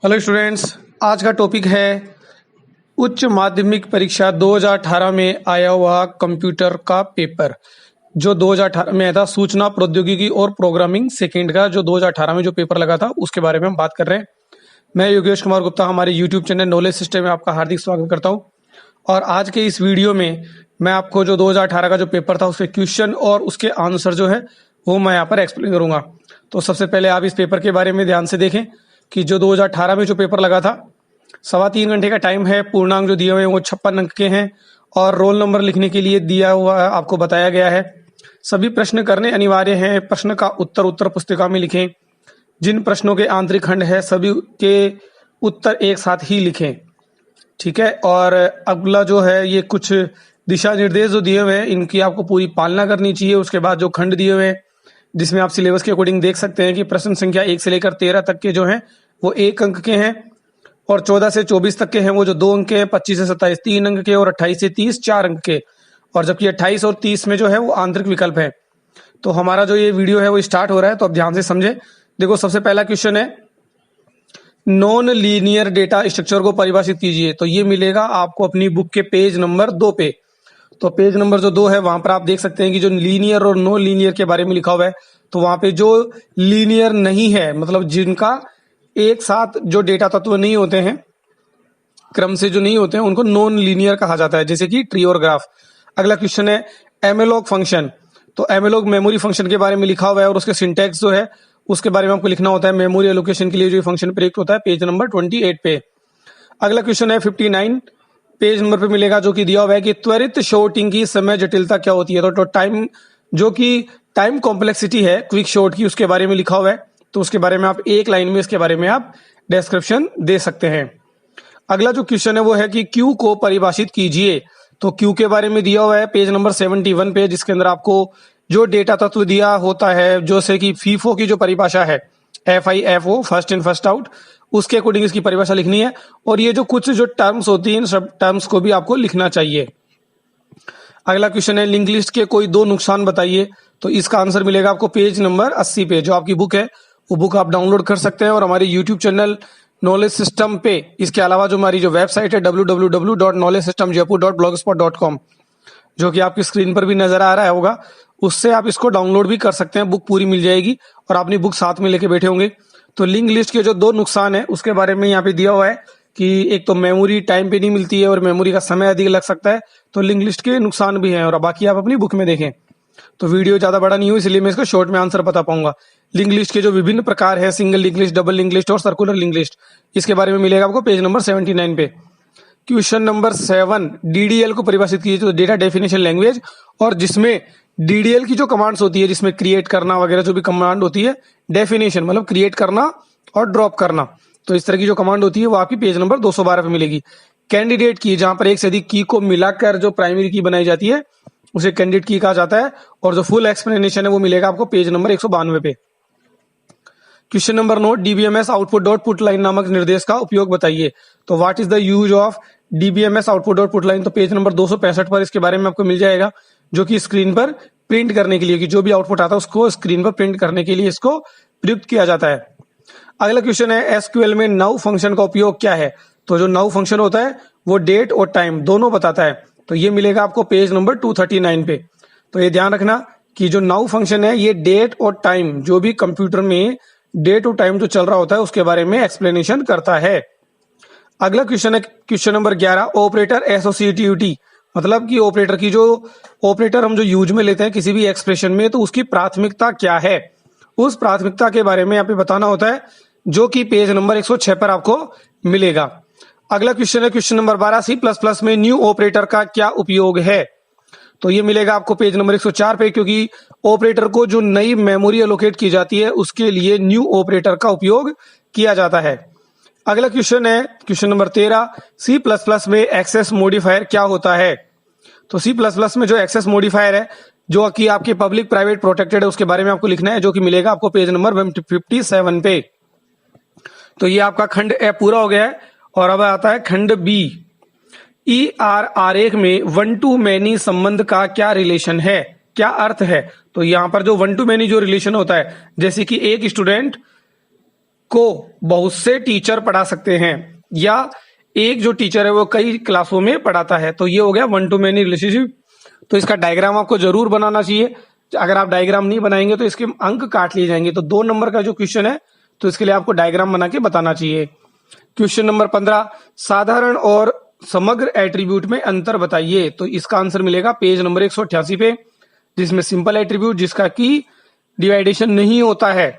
Hello students, आज का topic है उच्च माध्यमिक परीक्षा 2018 में आया हुआ कंप्यूटर का पेपर जो 2018 में आया था। सूचना प्रौद्योगिकी और प्रोग्रामिंग सेकंड का जो 2018 में जो पेपर लगा था उसके बारे में हम बात कर रहे हैं। मैं योगेश कुमार गुप्ता हमारे यूट्यूब चैनल नॉलेज सिस्टम में आपका हार्दिक स्वागत करता हूं। और आज के इस वीडियो में मैं आपको जो 2018 का जो पेपर था उसके क्वेश्चन और उसके आंसर जो है वो मैं यहाँ पर एक्सप्लेन करूंगा। तो सबसे पहले आप इस पेपर के बारे में ध्यान से देखें कि जो 2018 में जो पेपर लगा था 3.25 घंटे का टाइम है। पूर्णांक जो दिए हुए हैं वो 56 अंक के हैं और रोल नंबर लिखने के लिए दिया हुआ आपको बताया गया है। सभी प्रश्न करने अनिवार्य हैं। प्रश्न का उत्तर पुस्तिका में लिखें। जिन प्रश्नों के आंतरिक खंड है सभी के उत्तर एक साथ ही लिखें, ठीक है। और अगला जो है ये कुछ दिशा निर्देश जो दिए हुए हैं इनकी आपको पूरी पालना करनी चाहिए। उसके बाद जो खंड दिए हुए हैं जिसमें आप सिलेबस के अकॉर्डिंग देख सकते हैं कि प्रश्न संख्या 1 से लेकर 13 तक के जो हैं वो 1 अंक के हैं और 14 से 24 तक के हैं वो जो 2 अंक के हैं, 25 से 27 3 अंक के और 28 से 30 4 अंक के। और जबकि 28 और 30 में जो है वो आंतरिक विकल्प है। तो हमारा जो ये वीडियो है वो स्टार्ट हो रहा है, तो आप ध्यान से समझे। देखो, सबसे पहला क्वेश्चन है नॉन लीनियर डेटा स्ट्रक्चर को परिभाषित कीजिए। तो ये मिलेगा आपको अपनी बुक के पेज नंबर 2 पे। तो पेज नंबर जो 2 है वहां पर आप देख सकते हैं कि जो लीनियर और नॉन लीनियर के बारे में लिखा हुआ है। तो वहां पे जो लीनियर नहीं है, मतलब जिनका एक साथ जो डेटा तत्व नहीं होते हैं, क्रम से जो नहीं होते हैं, उनको नॉन लीनियर कहा जाता है, जैसे कि ट्री और ग्राफ। अगला क्वेश्चन है एमएलओग फंक्शन। तो एमएलओग मेमोरी फंक्शन के बारे में लिखा हुआ है और उसके सिंटैक्स जो है उसके बारे में आपको लिखना होता है। मेमोरी एलोकेशन के लिए जो फंक्शन प्रयुक्त होता है पेज नंबर 28 पे। अगला क्वेश्चन है 59 पेज नंबर पे मिलेगा, जो कि दिया हुआ है कि त्वरित शॉर्टिंग की समय जटिलता क्या होती है। तो टाइम जो कि टाइम कॉम्प्लेक्सिटी है क्विक शॉर्ट की, उसके बारे में लिखा हुआ है। तो उसके बारे में आप एक लाइन में इसके बारे में आप डिस्क्रिप्शन दे सकते हैं। अगला जो क्वेश्चन है वो है कि क्यू को परिभाषित कीजिए। तो क्यू के बारे में दिया हुआ है पेज नंबर 71 पे, जिसके अंदर आपको जो डेटा तत्व दिया होता है, जैसे कि फीफो की जो परिभाषा है FIFO first in first out, उसके अकॉर्डिंग इसकी परिभाषा लिखनी है। और ये जो कुछ जो टर्म्स होती हैं इन सब टर्म्स को भी आपको लिखना चाहिए। अगला क्वेश्चन है लिंक लिस्ट के कोई 2 नुकसान बताइए। तो इसका आंसर मिलेगा आपको पेज नंबर 80 पे। जो आपकी बुक है वो बुक आप डाउनलोड कर सकते हैं और हमारे यूट्यूब चैनल नॉलेज सिस्टम पे, इसके अलावा जो हमारी जो वेबसाइट है www.knowledgesystemjaipur.blogspot.com, जो कि आपकी स्क्रीन पर भी नजर आ रहा होगा, उससे आप इसको डाउनलोड भी कर सकते हैं। बुक पूरी मिल जाएगी और अपनी बुक साथ में लेके बैठे होंगे। तो लिंक लिस्ट के जो 2 नुकसान है उसके बारे में यहाँ पे दिया हुआ है कि एक तो मेमोरी टाइम पे नहीं मिलती है और मेमोरी का समय अधिक लग सकता है। तो लिंक लिस्ट के नुकसान भी हैं और बाकी आप अपनी बुक में देखें। तो वीडियो ज्यादा बड़ा नहीं हो इसलिए मैं इसको शॉर्ट में आंसर बता पाऊंगा। लिंक लिस्ट के जो विभिन्न प्रकार है, single link list, double link list और सर्कुलर लिंक लिस्ट, इसके बारे में मिलेगा आपको पेज नंबर 79 पे। क्वेश्चन नंबर 7 DDL को परिभाषित कीजिए। तो डेटा डेफिनेशन लैंग्वेज, और जिसमें DDL की जो कमांड्स होती है, जिसमें क्रिएट करना वगैरह जो भी कमांड होती है, डेफिनेशन मतलब क्रिएट करना और ड्रॉप करना, तो इस तरह की जो कमांड होती है वो आपकी पेज नंबर 212 पे मिलेगी। कैंडिडेट की, जहां पर एक से अधिक की को मिलाकर जो प्राइमरी की बनाई जाती है उसे कैंडिडेट की कहा जाता है। और जो फुल एक्सप्लेनेशन है वो मिलेगा आपको पेज नंबर 192 पे। Question number 9 DBMS output dot put line नामक निर्देश का उपयोग बताइए। तो what is the use of DBMS output dot put line. तो पेज नंबर 265 पर इसके बारे में आपको मिल जाएगा, जो कि स्क्रीन पर प्रिंट करने के लिए, कि जो भी आउटपुट आता है उसको स्क्रीन पर प्रिंट करने के लिए इसको प्रयुक्त किया जाता है। अगला क्वेश्चन है SQL में नाउ फंक्शन का उपयोग क्या है। तो जो नाउ फंक्शन होता है वो डेट और टाइम दोनों बताता है। तो ये मिलेगा आपको पेज नंबर 239 पे। तो ये ध्यान रखना कि जो नाउ फंक्शन है ये डेट और टाइम, जो भी कंप्यूटर में डेट और टाइम जो चल रहा होता है उसके बारे में एक्सप्लेनेशन करता है। अगला क्वेश्चन है क्वेश्चन नंबर 11 ऑपरेटर एसोसिएटिविटी, मतलब कि ऑपरेटर की जो ऑपरेटर हम जो यूज में लेते हैं किसी भी एक्सप्रेशन में, तो उसकी प्राथमिकता क्या है, उस प्राथमिकता के बारे में यहाँ पे बताना होता है, जो कि पेज नंबर 106 पर आपको मिलेगा। अगला क्वेश्चन है क्वेश्चन नंबर 12 C++ में न्यू ऑपरेटर का क्या उपयोग है। तो ये मिलेगा आपको पेज नंबर 104 पे, क्योंकि ऑपरेटर को जो नई मेमोरी एलोकेट की जाती है उसके लिए न्यू ऑपरेटर का उपयोग किया जाता है। अगला क्वेश्चन है क्वेश्चन नंबर 13 C++ में एक्सेस मॉडिफायर क्या होता है। तो C++ में जो एक्सेस मॉडिफायर है जो कि आपके पब्लिक प्राइवेट प्रोटेक्टेड है उसके बारे में आपको लिखना है, जो कि मिलेगा आपको पेज नंबर 57 पे। तो ये आपका खंड ए पूरा हो गया है और अब आता है खंड बी। ER आरेख में वन टू मैनी संबंध का क्या रिलेशन है, क्या अर्थ है। तो यहां पर जो वन टू मैनी जो रिलेशन होता है, जैसे कि एक स्टूडेंट को बहुत से टीचर पढ़ा सकते हैं, या एक जो टीचर है वो कई क्लासों में पढ़ाता है। तो ये हो गया वन टू मैनी रिलेशनशिप। तो इसका डायग्राम आपको जरूर बनाना चाहिए। अगर आप डायग्राम नहीं बनाएंगे तो इसके अंक काट लिए जाएंगे। तो 2 नंबर का जो क्वेश्चन है तो इसके लिए आपको डायग्राम बना के बताना चाहिए। क्वेश्चन नंबर 15, साधारण और समग्र एट्रीब्यूट में अंतर बताइए। तो इसका आंसर मिलेगा पेज नंबर 188 पे, जिसमें सिंपल एट्रीब्यूट जिसका की डिवाइडेशन नहीं होता है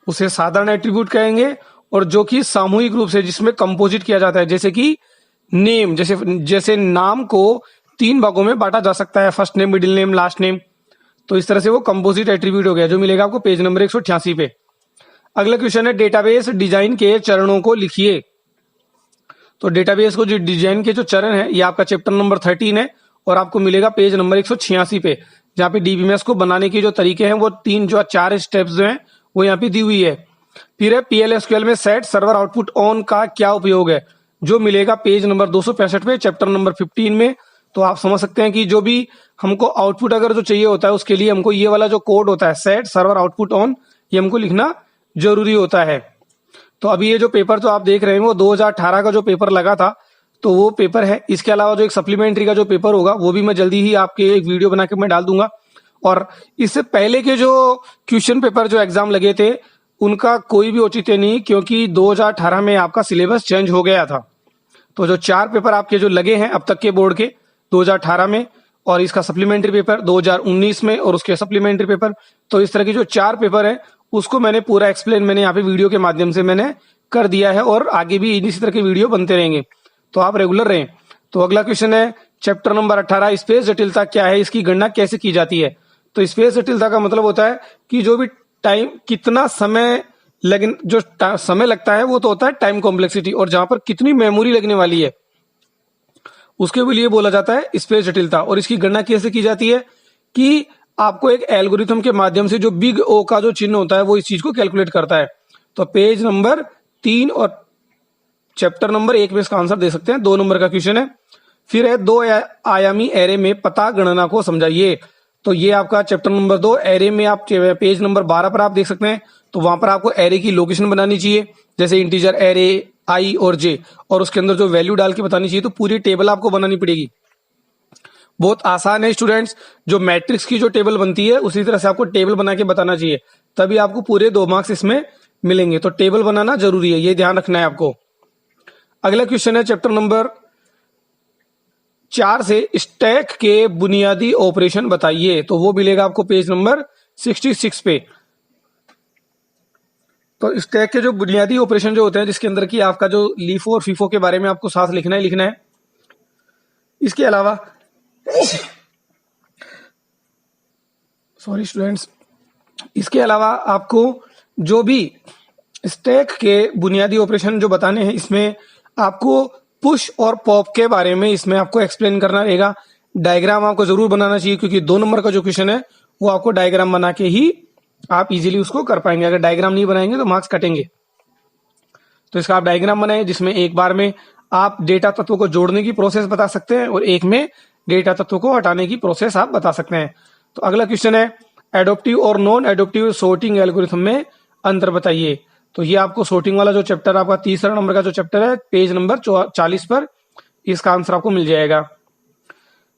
उसे साधारण एट्रीब्यूट कहेंगे, और जो कि सामूहिक रूप से जिसमें कंपोजिट किया जाता है, जैसे कि नेम, जैसे नाम को 3 भागों में बांटा जा सकता है, first name, middle name, last name. तो इस तरह से वो कंपोजिट एट्रीब्यूट हो गया, जो मिलेगा आपको पेज नंबर 188 पे। अगला क्वेश्चन है डेटाबेस डिजाइन के चरणों को लिखिए। तो डेटाबेस को जो डिजाइन के जो चरण है ये आपका चैप्टर नंबर 13 है, और आपको मिलेगा पेज नंबर 186 पे, जहाँ पे डीबीएमएस को बनाने के जो तरीके हैं वो 4 स्टेप्स जो हैं वो यहाँ पे दी हुई है। फिर है पीएलएसक्यूएल में सेट सर्वर आउटपुट ऑन का क्या उपयोग है, जो मिलेगा पेज नंबर 265 पे, चैप्टर नंबर 15 में। तो आप समझ सकते हैं कि जो भी हमको आउटपुट अगर जो चाहिए होता है उसके लिए हमको ये वाला जो कोड होता है सेट सर्वर आउटपुट ऑन, ये हमको लिखना जरूरी होता है। तो अभी ये जो पेपर जो आप देख रहे हैं वो 2018 का जो पेपर लगा था, तो वो पेपर है। इसके अलावा जो एक सप्लीमेंट्री का जो पेपर होगा वो भी मैं जल्दी ही आपके एक वीडियो बना के मैं डाल दूंगा। और इससे पहले के जो क्वेश्चन पेपर जो एग्जाम लगे थे उनका कोई भी औचित्य नहीं, क्योंकि 2018 में आपका सिलेबस चेंज हो गया था। तो जो 4 पेपर आपके जो लगे हैं अब तक के बोर्ड के 2018 में, और इसका सप्लीमेंट्री पेपर 2019 में, और उसके सप्लीमेंट्री पेपर, तो इस तरह के जो 4 पेपर है उसको मैंने पूरा एक्सप्लेन मैंने यहाँ पे वीडियो के माध्यम से मैंने कर दिया है, और आगे भी इसी तरह के वीडियो बनते रहेंगे, तो आप रेगुलर रहें। तो अगला क्वेश्चन है चैप्टर नंबर 18, स्पेस जटिलता क्या है, इसकी गणना कैसे की जाती है। तो स्पेस जटिलता का मतलब होता है कि जो भी टाइम कितना समय जो समय लगता है वो तो होता है टाइम कॉम्प्लेक्सिटी, और जहां पर कितनी मेमोरी लगने वाली है उसके लिए बोला जाता है स्पेस जटिलता। और इसकी गणना कैसे की जाती है कि आपको एक एल्गोरिथम के माध्यम से जो बिग ओ का जो चिन्ह होता है वो इस चीज को कैलकुलेट करता है। तो पेज नंबर 3 और चैप्टर नंबर 1 में इसका आंसर दे सकते हैं। 2 नंबर का क्वेश्चन है। फिर है 2 आयामी एरे में पता गणना को समझाइए। तो ये आपका चैप्टर नंबर 2 एरे में आप पेज नंबर 12 पर आप देख सकते हैं। तो वहां पर आपको एरे की लोकेशन बनानी चाहिए, जैसे इंटीजर एरे आई और जे, और उसके अंदर जो वैल्यू डाल के बतानी चाहिए। तो पूरी टेबल आपको बनानी पड़ेगी। बहुत आसान है स्टूडेंट्स, जो मैट्रिक्स की जो टेबल बनती है उसी तरह से आपको टेबल बना के बताना चाहिए, तभी आपको पूरे 2 मार्क्स इसमें मिलेंगे। तो टेबल बनाना जरूरी है, ये ध्यान रखना है आपको। अगला क्वेश्चन है चैप्टर नंबर 4 से स्टैक के बुनियादी ऑपरेशन बताइए। तो वो मिलेगा आपको पेज नंबर 66 पे। तो स्टैक के जो बुनियादी ऑपरेशन जो होते हैं, जिसके अंदर की आपका जो लीफो और फीफो के बारे में आपको साथ लिखना है। इसके अलावा सॉरी स्टूडेंट्स, इसके अलावा आपको जो भी स्टैक के बुनियादी ऑपरेशन जो बताने हैं, इसमें आपको पुश और पॉप के बारे में इसमें आपको एक्सप्लेन करना रहेगा। डायग्राम आपको जरूर बनाना चाहिए, क्योंकि 2 नंबर का जो क्वेश्चन है वो आपको डायग्राम बना के ही आप इजीली उसको कर पाएंगे। अगर डायग्राम नहीं बनाएंगे तो मार्क्स कटेंगे। तो इसका आप डायग्राम बनाए, जिसमें एक बार में आप डेटा तत्वों को जोड़ने की प्रोसेस बता सकते हैं और एक में डेटा तत्वों को हटाने की प्रोसेस आप बता सकते हैं। तो अगला क्वेश्चन है एडोप्टिव और नॉन एडोप्टिव सॉर्टिंग एल्गोरिथम में अंतर बताइए। तो ये आपको सॉर्टिंग वाला जो चैप्टर आपका 3रा नंबर का जो चैप्टर है, पेज नंबर 40 पर इसका आंसर आपको मिल जाएगा।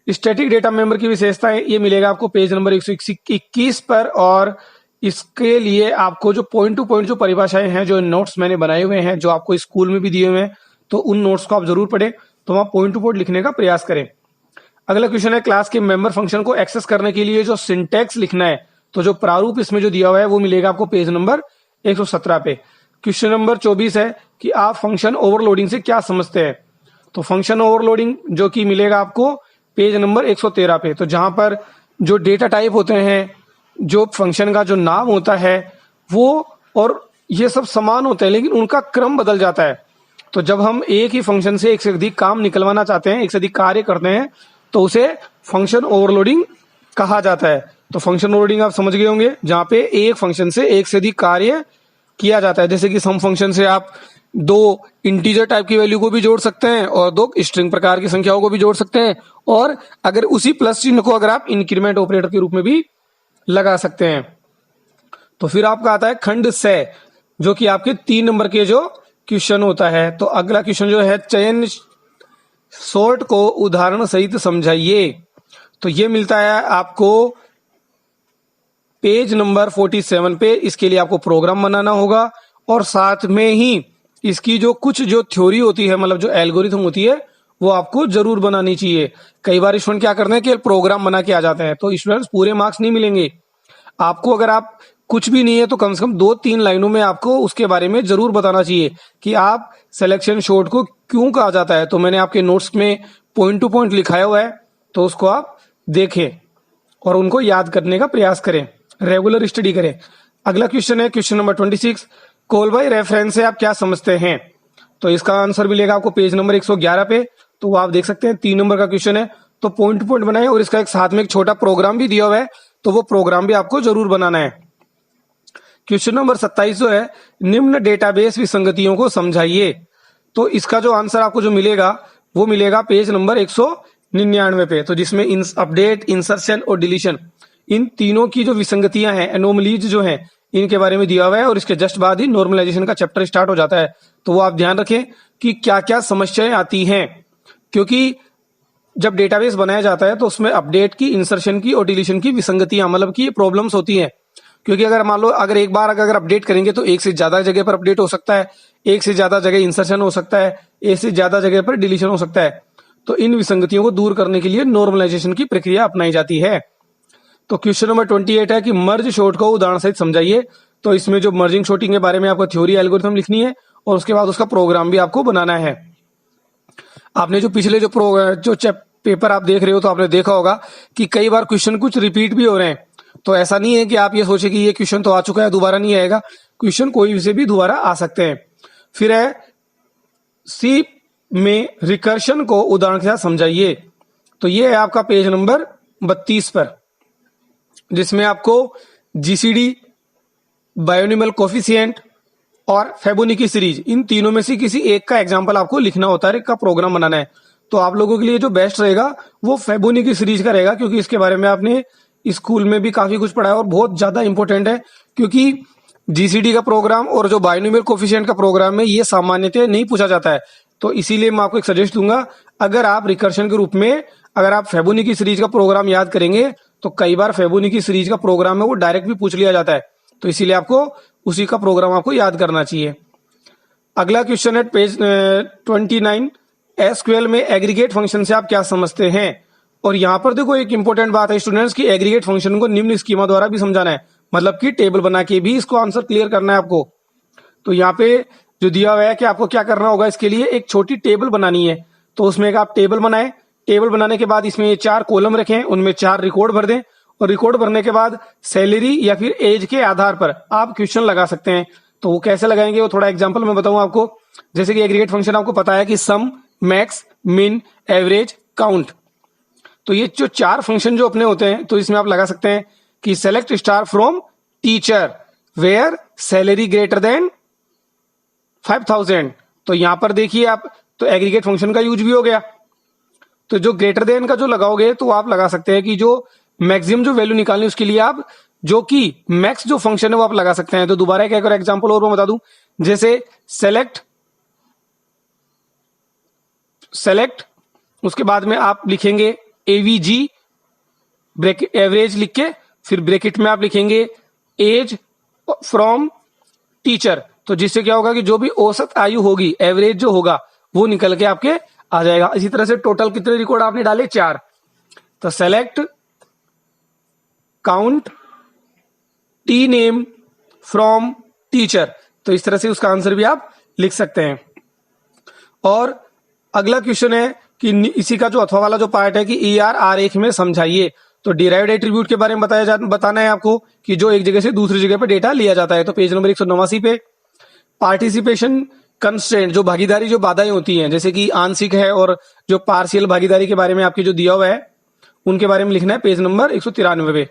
स्टैटिक डेटा मेंबर की विशेषताएं ये मिलेगा आपको पेज नंबर 121 पर, और इसके लिए आपको जो पॉइंट टू पॉइंट जो परिभाषाएं हैं, जो नोट्स मैंने बनाए हुए हैं, जो आपको स्कूल में भी दिए हुए हैं, तो उन नोट्स को आप जरूर पढ़ें। तो वहां पॉइंट टू पॉइंट लिखने का प्रयास करें। अगला क्वेश्चन है क्लास के मेंबर फंक्शन को एक्सेस करने के लिए जो सिंटैक्स लिखना है, तो जो प्रारूप इसमें जो दिया हुआ है वो मिलेगा आपको पेज नंबर 117 पे। क्वेश्चन नंबर 24 है कि आप फंक्शन ओवरलोडिंग से क्या समझते हैं। तो फंक्शन ओवरलोडिंग जो कि मिलेगा आपको पेज नंबर 113 पे। तो जहां पर जो डेटा टाइप होते हैं, जो फंक्शन का जो नाम होता है वो और ये सब समान होते हैं, लेकिन उनका क्रम बदल जाता है। तो जब हम एक ही फंक्शन से एक से अधिक काम निकलवाना चाहते हैं, एक से अधिक कार्य करते हैं, तो उसे फंक्शन ओवरलोडिंग कहा जाता है। तो फंक्शन ओवरलोडिंग आप समझ गए होंगे, जहां पे एक फंक्शन से एक से अधिक कार्य किया जाता है। जैसे कि सम फंक्शन से आप 2 इंटीजर टाइप की वैल्यू को भी जोड़ सकते हैं और 2 स्ट्रिंग प्रकार की संख्याओं को भी जोड़ सकते हैं, और अगर उसी प्लस चिन्ह को अगर आप इंक्रीमेंट ऑपरेटर के रूप में भी लगा सकते हैं। तो फिर आपका आता है खंड से। जो कि आपके 3 नंबर के जो क्वेश्चन होता है। तो अगला क्वेश्चन जो है, चयन शॉर्ट को उदाहरण सहित समझाइए। तो ये मिलता है आपको पेज नंबर 47 पे। इसके लिए आपको प्रोग्राम बनाना होगा और साथ में ही इसकी जो कुछ जो थ्योरी होती है, मतलब जो एल्गोरिथम होती है, वो आपको जरूर बनानी चाहिए। कई बार स्टूडेंट क्या करते हैं कि प्रोग्राम बना के आ जाते हैं, तो स्टूडेंट्स पूरे मार्क्स नहीं मिलेंगे आपको। अगर आप कुछ भी नहीं है तो कम से कम 2-3 लाइनों में आपको उसके बारे में जरूर बताना चाहिए कि आप सिलेक्शन शॉर्ट को क्यों कहा जाता है। तो मैंने आपके नोट्स में पॉइंट टू पॉइंट लिखाया हुआ है, तो उसको आप देखें और उनको याद करने का प्रयास करें, रेगुलर स्टडी करें। अगला क्वेश्चन है question number 26, call by reference से आप क्या समझते हैं। तो इसका आंसर मिलेगा आपको पेज नंबर 111 पे। तो वो आप देख सकते हैं 3 नंबर का क्वेश्चन है। तो पॉइंट टू पॉइंट बनाए और इसका एक साथ में एक छोटा प्रोग्राम भी दिया हुआ है, तो वो प्रोग्राम भी आपको जरूर बनाना है। क्वेश्चन नंबर 27 जो है, निम्न डेटाबेस विसंगतियों को समझाइए। तो इसका जो आंसर आपको जो मिलेगा वो मिलेगा पेज नंबर 199 पे। तो जिसमें अपडेट, इंसर्शन और डिलीशन, इन तीनों की जो विसंगतियां हैं, एनोमलीज जो हैं, इनके बारे में दिया हुआ है और इसके जस्ट बाद ही नॉर्मलाइजेशन का चैप्टर स्टार्ट हो जाता है। तो वो आप ध्यान रखें कि क्या क्या समस्याएं आती हैं, क्योंकि जब डेटाबेस बनाया जाता है तो उसमें अपडेट की, इंसर्शन की और डिलीशन की विसंगतियां, मतलब कि प्रॉब्लम्स होती हैं। क्योंकि अगर मान लो अगर एक बार अगर अपडेट करेंगे तो एक से ज्यादा जगह पर अपडेट हो सकता है, एक से ज्यादा जगह इंसर्शन हो सकता है, एक से ज्यादा जगह पर डिलीशन हो सकता है। तो इन विसंगतियों को दूर करने के लिए नॉर्मलाइजेशन की प्रक्रिया अपनाई जाती है। तो क्वेश्चन नंबर 28 है कि मर्ज शॉर्ट को उदाहरण सहित समझाइए। तो इसमें जो मर्जिंग शॉर्टिंग के बारे में आपको थ्योरी, एल्गोरिथम लिखनी है और उसके बाद उसका प्रोग्राम भी आपको बनाना है। आपने जो पिछले जो पेपर आप देख रहे हो तो आपने देखा होगा कि कई बार क्वेश्चन कुछ रिपीट भी हो रहे हैं। तो ऐसा नहीं है कि आप ये सोचे कि ये क्वेश्चन तो आ चुका है, दोबारा नहीं आएगा। क्वेश्चन कोई से भी दोबारा आ सकते हैं। फिर है सी में रिकर्शन को उदाहरण के साथ समझाइए। तो ये है आपका पेज नंबर 32 पर, जिसमें आपको जीसीडी, बायोनिमल कोफिशिएंट और फेबोनिकी सीरीज, इन तीनों में से किसी एक का एग्जांपल आपको लिखना होता है, एक का प्रोग्राम बनाना है। तो आप लोगों के लिए जो बेस्ट रहेगा वो फेबोनिकी सीरीज का रहेगा, क्योंकि इसके बारे में आपने स्कूल में भी काफी कुछ पढ़ा है और बहुत ज्यादा इंपॉर्टेंट है। क्योंकि जीसीडी का प्रोग्राम और जो बायोनिमल कोफिशिएंट का प्रोग्राम है, ये सामान्यतः नहीं पूछा जाता है। तो इसीलिए मैं आपको एक सजेस्ट दूंगा, अगर आप रिकर्शन के रूप में अगर आप फेबोनिकी सीरीज का प्रोग्राम याद करेंगे तो कई बार फेबोनिकी सीरीज का प्रोग्राम है वो डायरेक्ट भी पूछ लिया जाता है। तो इसीलिए आपको उसी का प्रोग्राम आपको याद करना चाहिए। अगला क्वेश्चन है पेज 29, एसक्यूएल में एग्रीगेट फंक्शन से आप क्या समझते हैं। और यहाँ पर देखो एक इंपॉर्टेंट बात है स्टूडेंट्स की, एग्रीगेट फंक्शन को निम्न स्कीमा द्वारा भी समझाना है, मतलब कि टेबल बना के भी इसको आंसर क्लियर करना है आपको। तो यहाँ पे जो दिया हुआ है कि आपको क्या करना होगा, इसके लिए एक छोटी टेबल बनानी है। तो उसमें एक आप टेबल बनाए, टेबल बनाने के बाद इसमें 4 कॉलम रखें, उनमें 4 रिकॉर्ड भर दें और रिकॉर्ड भरने के बाद सैलरी या फिर एज के आधार पर आप क्वेश्चन लगा सकते हैं। तो वो कैसे लगाएंगे वो थोड़ा एग्जांपल मैं बताऊं आपको। जैसे कि एग्रीगेट फंक्शन आपको पता है कि सम, मैक्स, मिन, एवरेज, काउंट। तो ये जो 4 फंक्शन जो अपने होते हैं, तो इसमें आप लगा सकते हैं कि select star from teacher where salary greater than 5000। तो यहां पर देखिए आप, तो एग्रीगेट फंक्शन का यूज भी हो गया। तो जो ग्रेटर देन का जो लगाओगे तो आप लगा सकते हैं कि जो मैक्सिमम जो वैल्यू निकालनी उसके लिए आप जो कि मैक्स जो फंक्शन है वो आप लगा सकते हैं। तो दोबारा एक एग्जांपल और मैं बता दूं, जैसे सेलेक्ट उसके बाद में आप लिखेंगे एवीजी ब्रैकेट एवरेज लिख के, फिर ब्रैकेट में आप लिखेंगे एज फ्रॉम टीचर। तो जिससे क्या होगा कि जो भी औसत आयु होगी, एवरेज जो होगा वो निकल के आपके आ जाएगा। इसी तरह से टोटल कितने रिकॉर्ड आपने डाले, 4। तो select count T name from teacher. तो इस तरह से उसका आंसर भी आप लिख सकते हैं। और अगला क्वेश्चन है कि इसी का जो अथवा वाला जो पार्ट है कि ER आरेख में समझाइए। तो डिराइव्ड एट्रीब्यूट के बारे में बताना है आपको कि जो एक जगह से दूसरी जगह पे डेटा लिया जाता है। तो पेज नंबर 189 पे पार्टिसिपेशन कंस्ट्रेंट, जो भागीदारी जो बाधाएं होती हैं, जैसे कि आंशिक है और जो पार्शियल भागीदारी के बारे में आपके जो दिया हुआ है उनके बारे में लिखना है पेज नंबर 193 पे।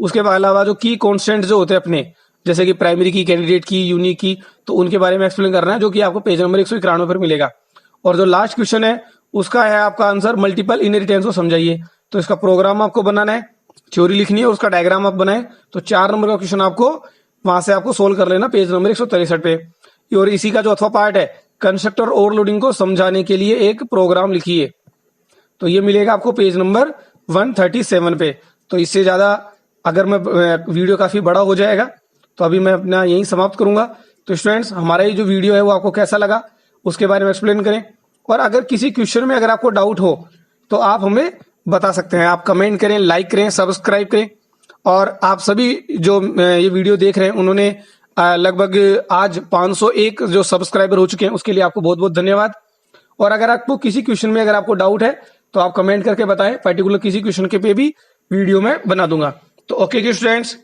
उसके अलावा जो की कॉन्स्टेंट जो होते हैं अपने, जैसे कि प्राइमरी की, कैंडिडेट की, यूनिक की, तो उनके बारे में एक्सप्लेन करना है, जो कि आपको पेज नंबर 191 पर मिलेगा। और जो लास्ट क्वेश्चन है उसका है आपका आंसर मल्टीपल इनहेरिटेंस को समझाइए। तो इसका प्रोग्राम आपको बनाना है, थ्योरी लिखनी है, उसका डायग्राम आप बनाए। तो 4 नंबर का क्वेश्चन आपको वहां से आपको सोल्व कर लेना पेज नंबर 163 पे। और इसी का जो 8वां पार्ट है, कंस्ट्रक्टर ओवरलोडिंग को समझाने के लिए एक प्रोग्राम लिखिए, तो ये मिलेगा आपको पेज नंबर 137 पे। तो इससे ज्यादा अगर मैं वीडियो काफी बड़ा हो जाएगा तो अभी मैं अपना यहीं समाप्त करूंगा। तो स्टूडेंट्स, हमारा ये जो वीडियो है वो आपको कैसा लगा उसके बारे में एक्सप्लेन करें, और अगर किसी क्वेश्चन में अगर आपको डाउट हो तो आप हमें बता सकते हैं। आप कमेंट करें, लाइक करें, सब्सक्राइब करें। और आप सभी जो ये वीडियो देख रहे हैं उन्होंने लगभग आज 501 जो सब्सक्राइबर हो चुके हैं, उसके लिए आपको बहुत बहुत धन्यवाद। और अगर आपको किसी क्वेश्चन में अगर आपको डाउट है तो आप कमेंट करके बताएं, पर्टिकुलर किसी क्वेश्चन के पे भी वीडियो में बना दूंगा। तो ओके स्टूडेंट्स,